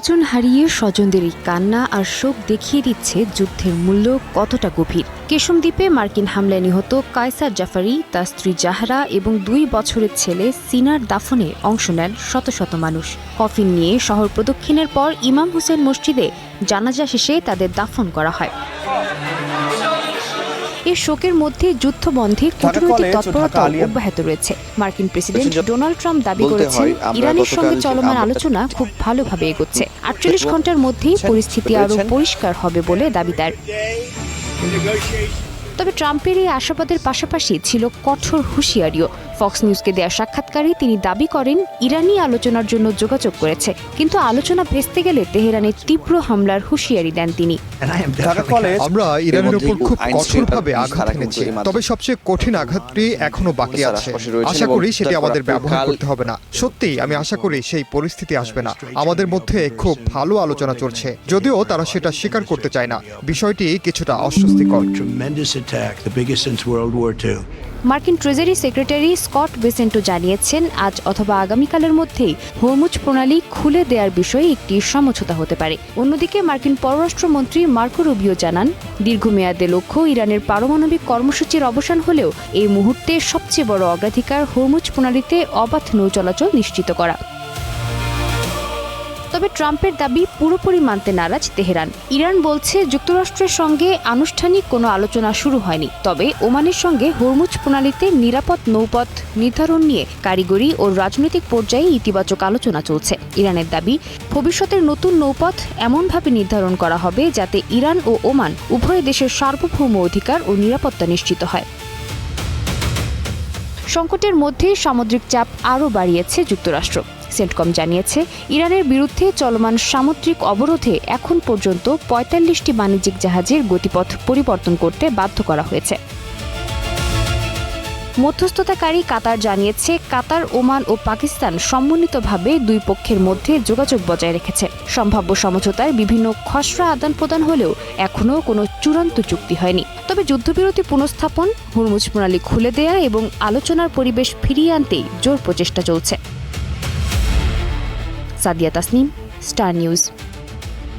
প্রিয়জন হারিয়ে স্বজনদের এই কান্না আর শোক দেখিয়ে দিচ্ছে যুদ্ধের মূল্য কতটা গভীর। কেশম দ্বীপে মার্কিন হামলায় নিহত কায়সার জাফারি, তার স্ত্রী জাহরা এবং 2 বছরের ছেলে সিনার দাফনে অংশ নেন শত শত মানুষ। কফিন নিয়ে শহর প্রদক্ষিণের পর ইমাম হোসেন মসজিদে জানাজা শেষে তাদের দাফন করা হয়। এই শোকের মধ্যে যুদ্ধবন্ধে কূটনৈতিক তৎপরতা অব্যাহত রয়েছে। মার্কিন প্রেসিডেন্ট ডোনাল্ড ট্রাম্প দাবি করেছেন, ইরানের সঙ্গে চলমান আলোচনা খুব ভালোভাবে এগোচ্ছে। 48 ঘণ্টার মধ্যেই পরিস্থিতি আরও পরিষ্কার হবে বলে দাবি তার। তবে ট্রাম্পের এই আশাবাদের পাশাপাশি ছিল কঠোর হুঁশিয়ারিও। ফক্স নিউজকে দেয়া সাক্ষাৎকারে তিনি দাবি করেন, ইরানি আলোচনার জন্য যোগাযোগ করেছে, কিন্তু আলোচনা ভেস্তে গেলে তেহরানের তীব্র হামলার হুঁশিয়ারি দেন তিনি। আমরা ইরানের উপর খুব কঠোরভাবে আঘাত এনেছি, তবে সবচেয়ে কঠিন আঘাতটি এখনো বাকি আছে। আশা করি সেটি আমাদের ব্যবহার করতে হবে না। সত্যিই আমি আশা করি সেই পরিস্থিতি আসবে না। আমাদের মধ্যে খুব ভালো আলোচনা চলছে, যদিও তারা সেটা স্বীকার করতে চায় না। বিষয়টি কিছুটা অস্বস্তিকর। মার্কিন ট্রেজারি সেক্রেটারি স্কট বেসেন্টো জানিয়েছেন, আজ অথবা আগামীকালের মধ্যেই হরমুজ প্রণালী খুলে দেওয়ার বিষয়ে একটি সমঝোতা হতে পারে। অন্যদিকে মার্কিন পররাষ্ট্রমন্ত্রী মার্কো রুবিও জানান, দীর্ঘমেয়াদে লক্ষ্য ইরানের পারমাণবিক কর্মসূচির অবসান হলেও এই মুহূর্তে সবচেয়ে বড় অগ্রাধিকার হরমুজ প্রণালীতে অবাধ নৌ চলাচল নিশ্চিত করা। তবে ট্রাম্পের দাবি পুরোপুরি মানতে নারাজ তেহরান। ইরান বলছে, যুক্তরাষ্ট্রের সঙ্গে আনুষ্ঠানিক কোনো আলোচনা শুরু হয়নি, তবে ওমানের সঙ্গে হরমুজ প্রণালীতে নিরাপদ নৌপথ নির্ধারণ নিয়ে কারিগরি ও রাজনৈতিক পর্যায়ে ইতিবাচক আলোচনা চলছে। ইরানের দাবি, ভবিষ্যতের নতুন নৌপথ এমনভাবে নির্ধারণ করা হবে যাতে ইরান ও ওমান উভয় দেশের সার্বভৌম অধিকার ও নিরাপত্তা নিশ্চিত হয়। সংকটের মধ্যে সামুদ্রিক চাপ আরও বাড়িয়েছে যুক্তরাষ্ট্র। সেন্টকম জানিয়েছে, ইরানের বিরুদ্ধে চলমান সামুদ্রিক অবরোধে এখন পর্যন্ত 45টি বাণিজ্যিক জাহাজের গতিপথ পরিবর্তন করতে বাধ্য করা হয়েছে। মধ্যস্থতাকারী কাতার জানিয়েছে, কাতার, ওমান ও পাকিস্তান সমন্বিতভাবে 2 পক্ষের মধ্যে যোগাযোগ বজায় রেখেছে। সম্ভাব্য সমঝোতার বিভিন্ন খসড়া আদান প্রদান হলেও এখনও কোনো চূড়ান্ত চুক্তি হয়নি। তবে যুদ্ধবিরতি পুনঃস্থাপন, হরমুজ প্রণালী খুলে দেয়া এবং আলোচনার পরিবেশ ফিরিয়ে আনতেই জোর প্রচেষ্টা চলছে। Sadia Tasnim, star news.